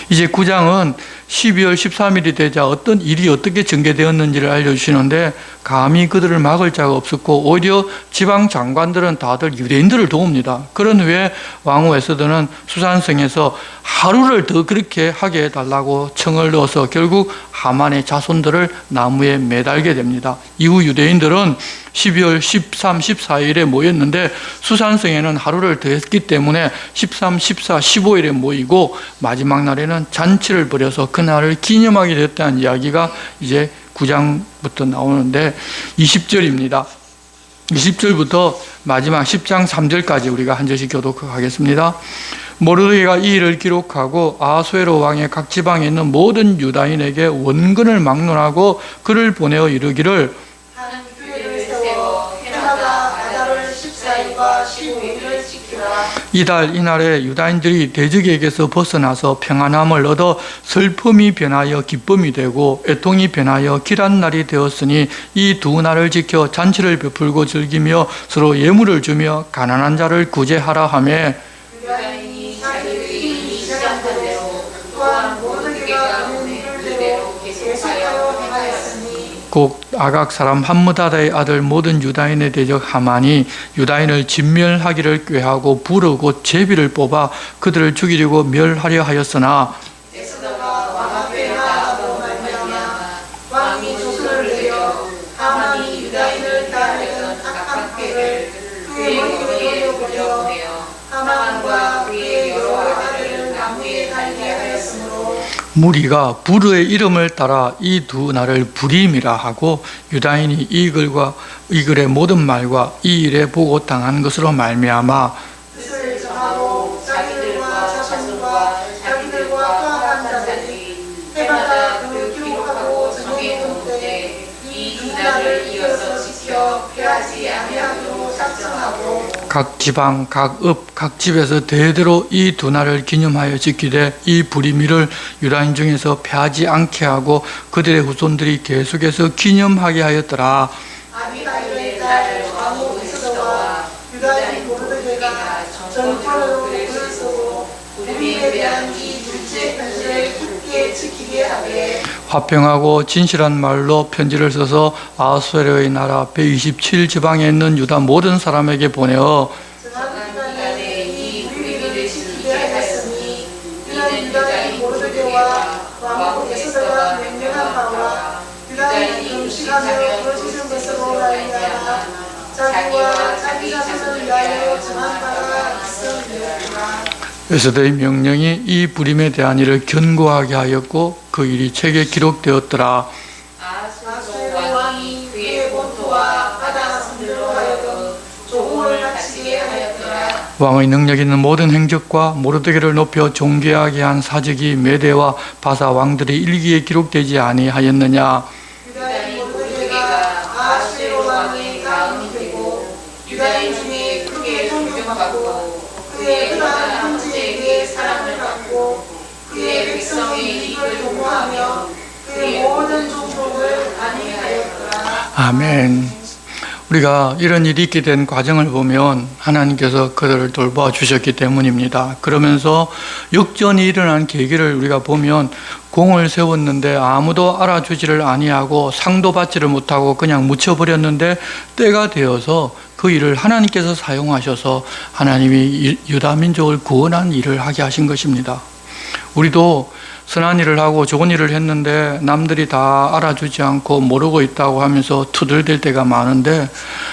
이제 9장은 12월 13일이 되자 어떤 일이 어떻게 전개되었는지를 알려주시는데 감히 그들을 막을 자가 없었고 오히려 지방 장관들은 다들 유대인들을 도웁니다. 그런 후에 왕후 에스더는 수산성에서 하루를 더 그렇게 하게 해달라고 청을 넣어서 결국 하만의 자손들을 나무에 매달게 됩니다. 이후 유대인들은 12월 13, 14일에 모였는데 수산성에는 하루를 더 했기 때문에 13, 14, 15일에 모이고 마지막 날에는 잔치를 벌여서 그날을 기념하게 됐다는 이야기가 이제 9장부터 나오는데 20절입니다. 20절부터 마지막 10장 3절까지 우리가 한 절씩 교독하겠습니다. 모르드게가 이 일을 기록하고 아수에로 왕의 각 지방에 있는 모든 유다인에게 원근을 막론하고 그를 보내어 이르기를 하는 규례를 세워 해마다 아달월 14일과 15일을 지키라. 이달 이날에 유다인들이 대적에게서 벗어나서 평안함을 얻어 슬픔이 변하여 기쁨이 되고 애통이 변하여 길한 날이 되었으니 이 두 날을 지켜 잔치를 베풀고 즐기며 서로 예물을 주며 가난한 자를 구제하라 하며 유다인이 자기들이 이미 시작한 대로 또한 모르드게가 하는 일대로 계속하여 행하였으니 곧 아각 사람 함므다다의 아들 모든 유다인의 대적 하만이 유다인을 진멸하기를 꾀하고 부르 곧 제비를 뽑아 그들을 죽이려고 멸하려 하였으나 에스더가 왕 앞에 나아가고 말미암아 왕이 조서를 내려 하만이 유다인을 따르던 악한 꾀를 그의 머리로 돌려보내어 하만과 그의 여러 아들을 나무에 달게 하였으므로 무리가 부르의 이름을 따라 이 두 날을 불임이라 하고 유다인이 이 글의 모든 말과 이 일에 보고 당한 것으로 말미암아 뜻을 정하고 자기들과 자손과 자기들과 화합한 자들이 해마다 그 기록하고 정해놓은 때 이 두 날을 이어서 지켜 패하지 아니하기로 작정하고 각 지방, 각 읍, 각 집에서 대대로 이 두 날을 기념하여 지키되 이 불임일을 유다인 중에서 패하지 않게 하고 그들의 후손들이 계속해서 기념하게 하였더라. 아비가일의 딸 왕후 에스더와 유다인 모르드게가 전파로 글을 쓰고 불임에 대한 이 둘째 편지를 굳게 지키게 하되 화평하고 진실한 말로 편지를 써서 아수에로의 나라 127 지방에 있는 유다 모든 사람에게 보내어 정한 기간에 이 불임을 지키게 하였으니 이는 유다인 모르드게와 왕후 에스더가 명령한 바와 유다인이 금식하며 부러지는 것으로 말미암아 자기와 자기 자손을 위하여 정한 바가 있음이었구나. 에스더의 명령이 이 불임에 대한 일을 견고하게 하였고 그 일이 책에 기록되었더라. 아수르 왕이 그의 본토와 바다 섬들로 하여금 조공을 바치게 하였더라. 왕의 능력 있는 모든 행적과 모르드게를 높여 존귀하게 한 사적이 메대와 바사 왕들의 일기에 기록되지 아니하였느냐. 유다인 모르드게가 아수르 왕의 다음이 되고 유다인 중에 크게 존경받고 그의 흔한 형제에게 사랑을 받고 그의 백성이 이를 동무하며 그의 모든 종족을 안위하였더라. 아멘. 우리가 이런 일이 있게 된 과정을 보면 하나님께서 그들을 돌봐주셨기 때문입니다. 그러면서 역전이 일어난 계기를 우리가 보면 공을 세웠는데 아무도 알아주지를 아니하고 상도 받지를 못하고 그냥 묻혀버렸는데 때가 되어서 그 일을 하나님께서 사용하셔서 하나님이 유다 민족을 구원한 일을 하게 하신 것입니다. 우리도 선한 일을 하고 좋은 일을 했는데 남들이 다 알아주지 않고 모르고 있다고 하면서 투덜댈 때가 많은데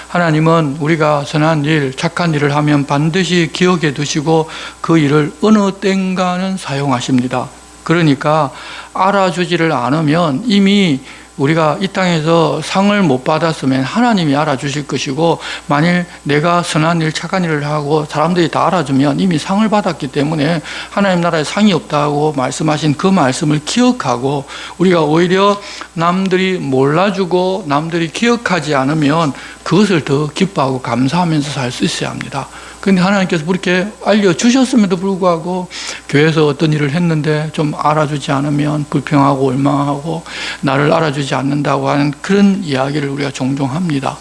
하나님은 우리가 선한 일, 착한 일을 하면 반드시 기억해 두시고 그 일을 어느 땐가는 사용하십니다. 그러니까 알아주지를 않으면 이미 우리가 이 땅에서 상을 못 받았으면 하나님이 알아주실 것이고 만일 내가 선한 일, 착한 일을 하고 사람들이 다 알아주면 이미 상을 받았기 때문에 하나님 나라에 상이 없다고 말씀하신 그 말씀을 기억하고 우리가 오히려 남들이 몰라주고 남들이 기억하지 않으면 그것을 더 기뻐하고 감사하면서 살 수 있어야 합니다. 그런데 하나님께서 그렇게 알려주셨음에도 불구하고 교회에서 어떤 일을 했는데 좀 알아주지 않으면 불평하고 원망하고 나를 알아주지 않는다고 하는 그런 이야기를 우리가 종종 합니다.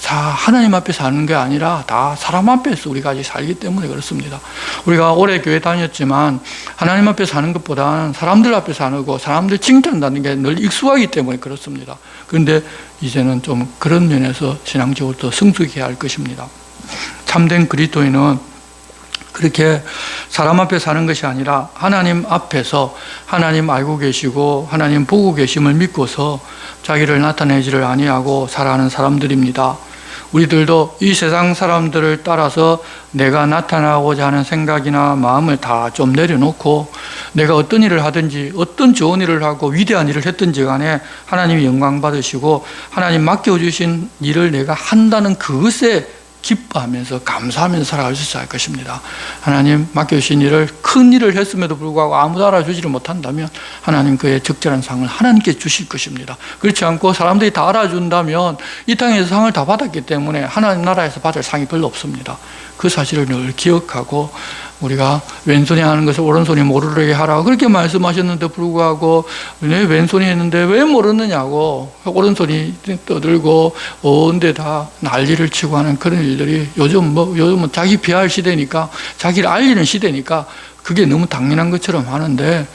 다 하나님 앞에 사는 게 아니라 다 사람 앞에서 우리가 아직 살기 때문에 그렇습니다. 우리가 오래 교회 다녔지만 하나님 앞에 사는 것보다는 사람들 앞에 사는 거, 사람들 칭찬하는 게 늘 익숙하기 때문에 그렇습니다. 그런데 이제는 좀 그런 면에서 신앙적으로 더 성숙해야 할 것입니다. 참된 그리스도인은 그렇게 사람 앞에 사는 것이 아니라 하나님 앞에서 하나님 알고 계시고 하나님 보고 계심을 믿고서 자기를 나타내지를 아니하고 살아가는 사람들입니다. 우리들도 이 세상 사람들을 따라서 내가 나타나고자 하는 생각이나 마음을 다 좀 내려놓고 내가 어떤 일을 하든지 어떤 좋은 일을 하고 위대한 일을 했든지 간에 하나님이 영광 받으시고 하나님 맡겨주신 일을 내가 한다는 그것에 기뻐하면서 감사하면서 살아갈 수 있어야 할 것입니다. 하나님 맡겨주신 일을 큰 일을 했음에도 불구하고 아무도 알아주지를 못한다면 하나님 그의 적절한 상을 하나님께 주실 것입니다. 그렇지 않고 사람들이 다 알아준다면 이 땅에서 상을 다 받았기 때문에 하나님 나라에서 받을 상이 별로 없습니다. 그 사실을 늘 기억하고 우리가 왼손이 하는 것을 오른손이 모르게 하라고 그렇게 말씀하셨는데 불구하고 내 왼손이 했는데 왜 모르느냐고 오른손이 떠들고 온데 다 난리를 치고 하는 그런 일들이 요즘은 자기 비하할 시대니까 자기를 알리는 시대니까 그게 너무 당연한 것처럼 하는데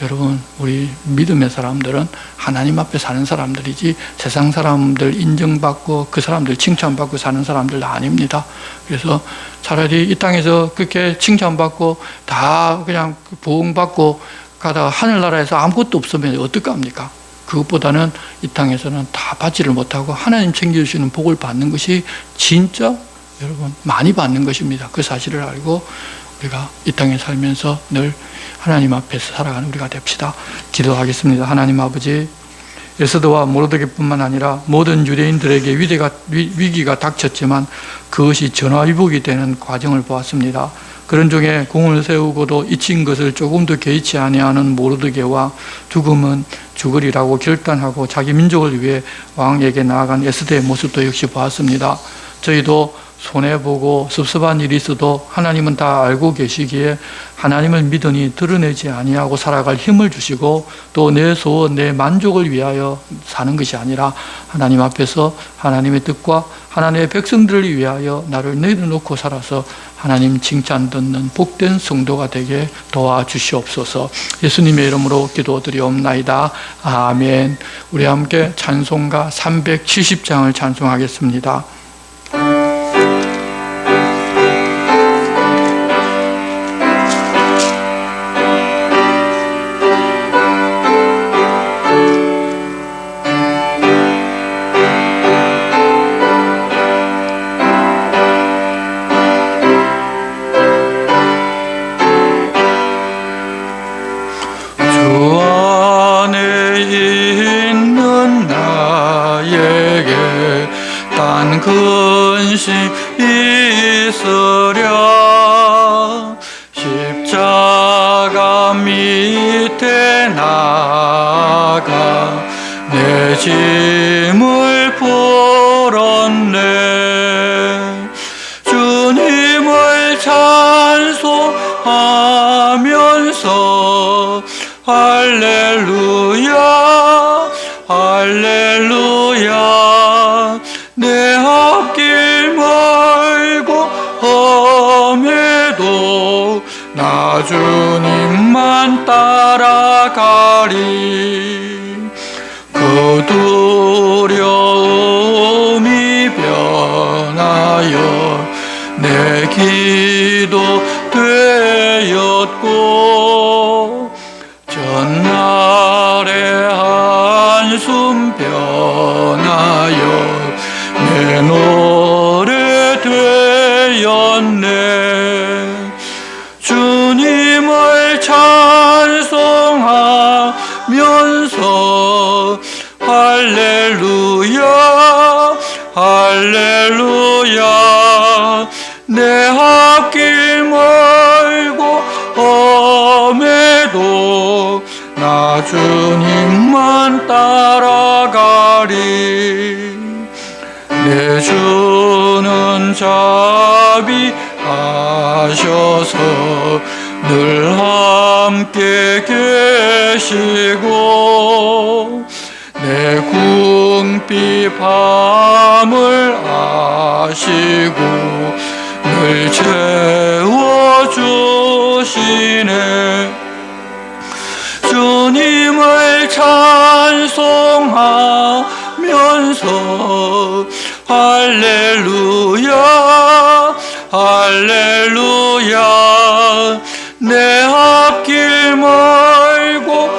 여러분 우리 믿음의 사람들은 하나님 앞에 사는 사람들이지 세상 사람들 인정받고 그 사람들 칭찬받고 사는 사람들 아닙니다. 그래서 차라리 이 땅에서 그렇게 칭찬받고 다 그냥 보응받고 가다가 하늘나라에서 아무것도 없으면 어떡합니까? 그것보다는 이 땅에서는 다 받지를 못하고 하나님 챙겨주시는 복을 받는 것이 진짜 여러분 많이 받는 것입니다. 그 사실을 알고 우리가 이 땅에 살면서 늘 하나님 앞에서 살아가는 우리가 됩시다. 기도하겠습니다. 하나님 아버지, 에스더와 모르드게뿐만 아니라 모든 유대인들에게 위기가 닥쳤지만 그것이 전화위복이 되는 과정을 보았습니다. 그런 중에 공을 세우고도 잊힌 것을 조금도 개의치 아니하는 모르드게와 죽음은 죽으리라고 결단하고 자기 민족을 위해 왕에게 나아간 에스더의 모습도 역시 보았습니다. 저희도 손해보고 섭섭한 일이 있어도 하나님은 다 알고 계시기에 하나님을 믿으니 드러내지 아니하고 살아갈 힘을 주시고 또 내 소원, 내 만족을 위하여 사는 것이 아니라 하나님 앞에서 하나님의 뜻과 하나님의 백성들을 위하여 나를 내려놓고 살아서 하나님 칭찬 듣는 복된 성도가 되게 도와주시옵소서. 예수님의 이름으로 기도드리옵나이다. 아멘. 우리 함께 찬송가 370장을 찬송하겠습니다. 근심 있으랴. 십자가 밑에 나가 내 짐을 풀었네. 주님을 찬송하면서 할렐루야 할렐루야. 내 앞길 멀고 험해도 나 주님만 따라가리. 그 두려움이 변하여 내 기도 되었고, 전날의 한숨 변하여 내 노래 되었네. 주님을 찬송하면서 할렐루야 할렐루야. 내 앞길 멀고 험해도 나 주님만 따라가리. 내 주는 자비하셔서 늘 함께 계시고, 내 궁핍 밤을 아시고 늘 채워주시네. 주님을 찬송하면서 할렐루야 할렐루야. 내 앞길 멀고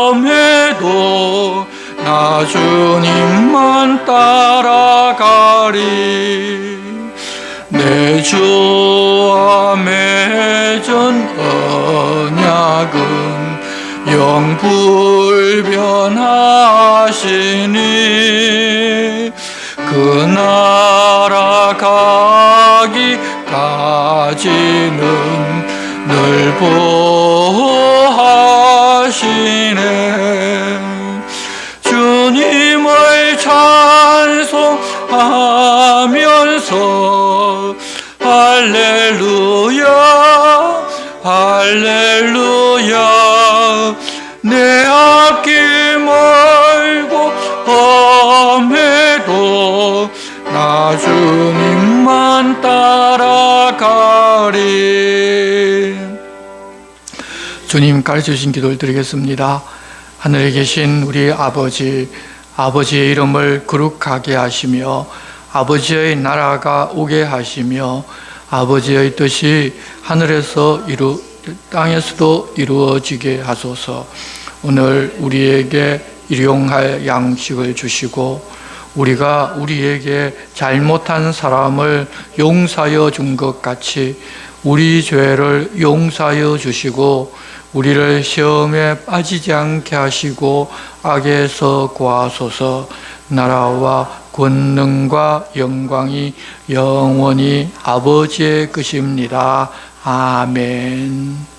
험해도 나 주님만 따라가리. 내 주와 맺은 언약은 영불변하시니, 그 나라 가기까지는 늘 보호하시네. 주님을 찬송하면서 할렐루야 할렐루야. 내 앞길 멀고 험해도 나 주님만 따라가리. 주님 가르쳐주신 기도를 드리겠습니다. 하늘에 계신 우리 아버지, 아버지의 이름을 거룩하게 하시며 아버지의 나라가 오게 하시며 아버지의 뜻이 하늘에서 땅에서도 이루어지게 하소서. 오늘 우리에게 일용할 양식을 주시고, 우리가 우리에게 잘못한 사람을 용서하여 준 것 같이 우리 죄를 용서하여 주시고, 우리를 시험에 빠지지 않게 하시고 악에서 구하소서. 나라와 권능과 영광이 영원히 아버지의 것입니다. 아멘.